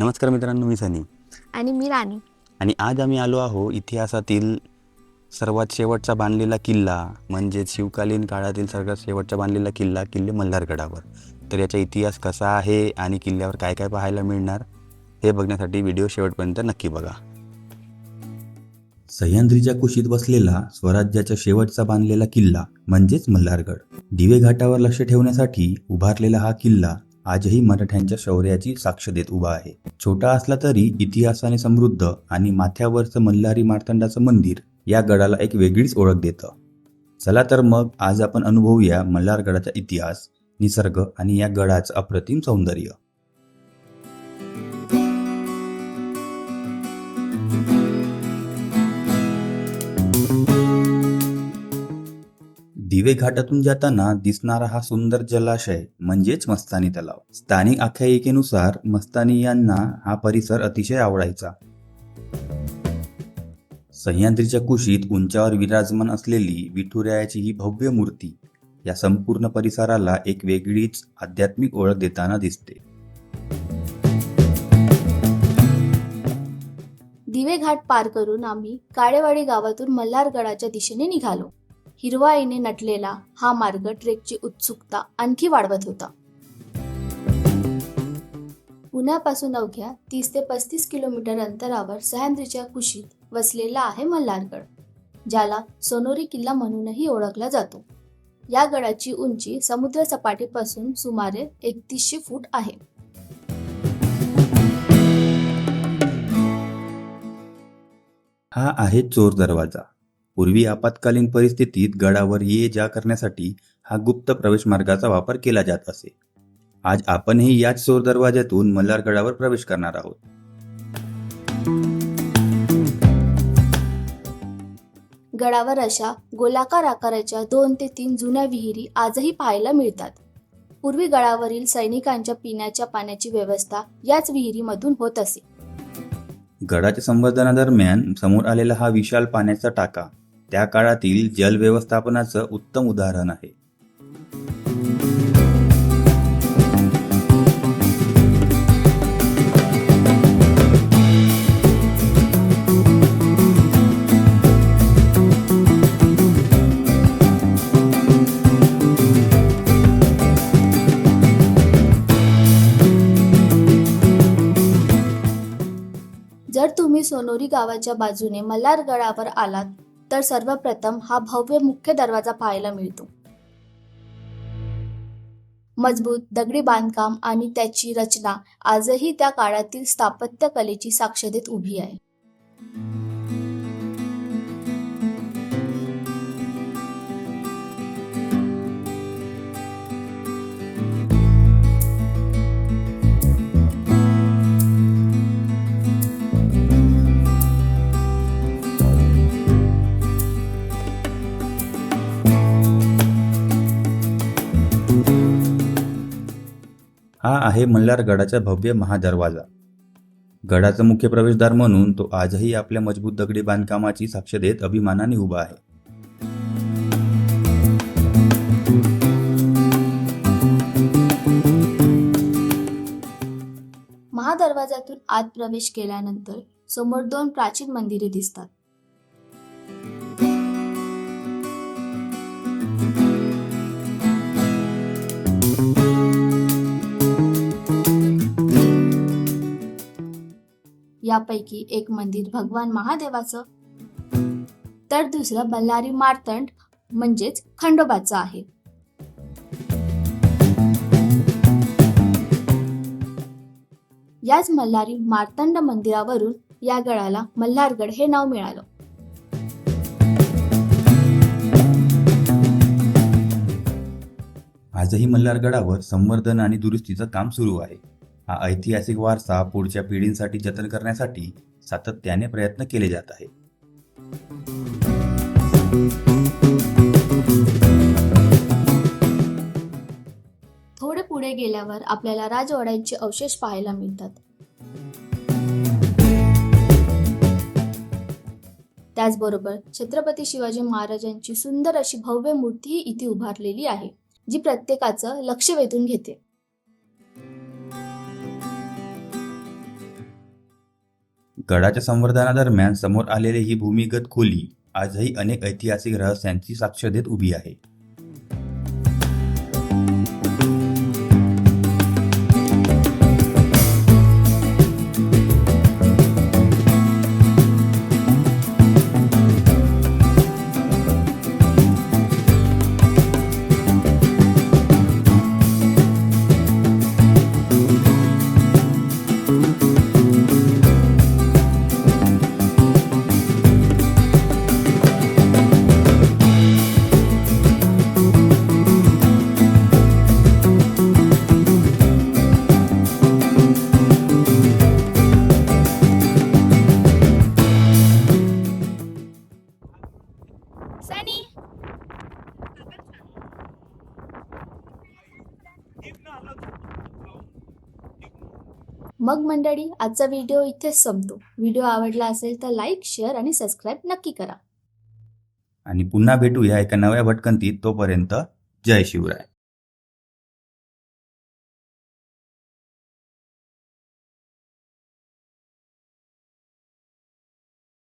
नमस्कार मित्रांनो, मी सनी आणि मी राणी. आणि आज आम्ही आलो आहो इतिहासातील सर्वात शेवटचा बांधलेला किल्ला म्हणजेच शिवकालीन काळातील सर्वात शेवटचा बांधलेला किल्ले मल्हारगडावर. तर याचा इतिहास कसा आहे आणि किल्ल्यावर काय काय पाहायला मिळणार हे बघण्यासाठी व्हिडिओ शेवटपर्यंत नक्की बघा. सह्याद्रीच्या कुशीत बसलेला स्वराज्याचा शेवटचा बांधलेला किल्ला म्हणजेच मल्हारगड. दिवे घाटावर लक्ष ठेवण्यासाठी उभारलेला हा किल्ला आजही मराठ्यांच्या शौर्याची साक्ष देत उभा आहे. छोटा असला तरी इतिहासाने समृद्ध आणि माथ्यावरचं मल्हारी मार्तंडाचं मंदिर या गडाला एक वेगळीच ओळख देतं. चला तर मग आज आपण अनुभवूया मल्हारगडाचा इतिहास, निसर्ग आणि या गडाचं अप्रतिम सौंदर्य. दिवे घाटातून जाताना दिसणारा हा सुंदर जलाशय म्हणजेच मस्तानी तलाव. स्थानिक आख्यायिकेनुसार मस्तानी यांना हा परिसर अतिशय आवडायचा. सह्याद्रीच्या कुशीत उंचावर विराजमान असलेली विठुरायाची ही भव्य मूर्ती या संपूर्ण परिसराला एक वेगळीच आध्यात्मिक ओळख देताना दिसते. दिवे घाट पार करून आम्ही काळेवाडी गावातून मल्हारगडाच्या दिशेने निघालो. हिरवाईने नटलेला हा मार्ग ट्रेकची उत्सुकता आणखी वाढवत होता. पुण्यापासून अवघ्या 30 ते 35 किलोमीटर अंतरावर सह्याद्रीच्या कुशीत वसलेला आहे मल्हारगड, ज्याला सोनोरी किल्ला म्हणूनही ओळखला जातो. या गडाची उंची समुद्र सपाटीपासून सुमारे 3100 फूट आहे. हा आहे चोर दरवाजा. पूर्वी आपत्कालीन परिस्थितीत गडावर ये जा करण्यासाठी हा गुप्त प्रवेश मार्गाचा वापर केला जात असे. आज आपणही याच चोर दरवाज्यातून मल्हारगडावर प्रवेश करणार आहोत. गडावर अशा गोलाकार आकाराच्या 2 ते 3 जुन्या विहिरी आजही पाहायला मिळतात. पूर्वी गडावरील सैनिकांच्या पिण्याच्या पाण्याची व्यवस्था याच विहिरीमधून होत असे. गडाच्या संवर्धनादरम्यान समोर आलेला हा विशाल पाण्याचा टाका त्या काळातील जल व्यवस्थापनाचं उत्तम उदाहरण आहे. जर तुम्ही सोनोरी गावाच्या बाजूने मल्हारगडावर आलात तर सर्वप्रथम हा भव्य मुख्य दरवाजा पाहायला मिळतो. मजबूत दगडी बांधकाम आणि त्याची रचना आजही त्या काळातील स्थापत्य कलेची साक्ष देत उभी आहे. हा आहे मल्हारगडाचा भव्य महादरवाजा. गडाचा मुख्य प्रवेशद्वार म्हणून तो आजही आपल्या मजबूत दगडी बांधकामाची साक्ष देत अभिमानाने उभा आहे. महादरवाजातून आत प्रवेश केल्यानंतर समोर 2 प्राचीन मंदिरे दिसतात. यापैकी एक मंदिर भगवान महादेवाचं तर दुसरं मल्हारी मार्तंड म्हणजेच खंडोबाचं आहे. याच मल्हारी मार्तंड मंदिरावरून या गडाला मल्हारगड हे नाव मिळालं. आजही मल्हारगडावर संवर्धन आणि दुरुस्तीचं काम सुरू आहे. हा ऐतिहासिक वारसा पुढच्या पिढींसाठी जतन करण्यासाठी सातत्याने प्रयत्न केले जात आहेत. थोडे पुढे गेल्यावर आपल्याला राजवाड्यांचे अवशेष पाहायला मिळतात. त्याचबरोबर छत्रपती शिवाजी महाराजांची सुंदर अशी भव्य मूर्तीही इथे उभारलेली आहे, जी प्रत्येकाचं लक्ष वेधून घेते. गडाच्या संवर्धनादरम्यान समोर आलेली ही भूमिगत खोली आजही अनेक ऐतिहासिक रहस्यांची साक्ष देत उभी आहे. सनी मग मंडळी, आजचा व्हिडिओ इथेच संपतो. व्हिडिओ आवडला असेल तर लाईक, शेअर आणि सबस्क्राईब नक्की करा. आणि पुन्हा भेटूया एका नव्या भटकंतीत. तोपर्यंत जय शिवराय.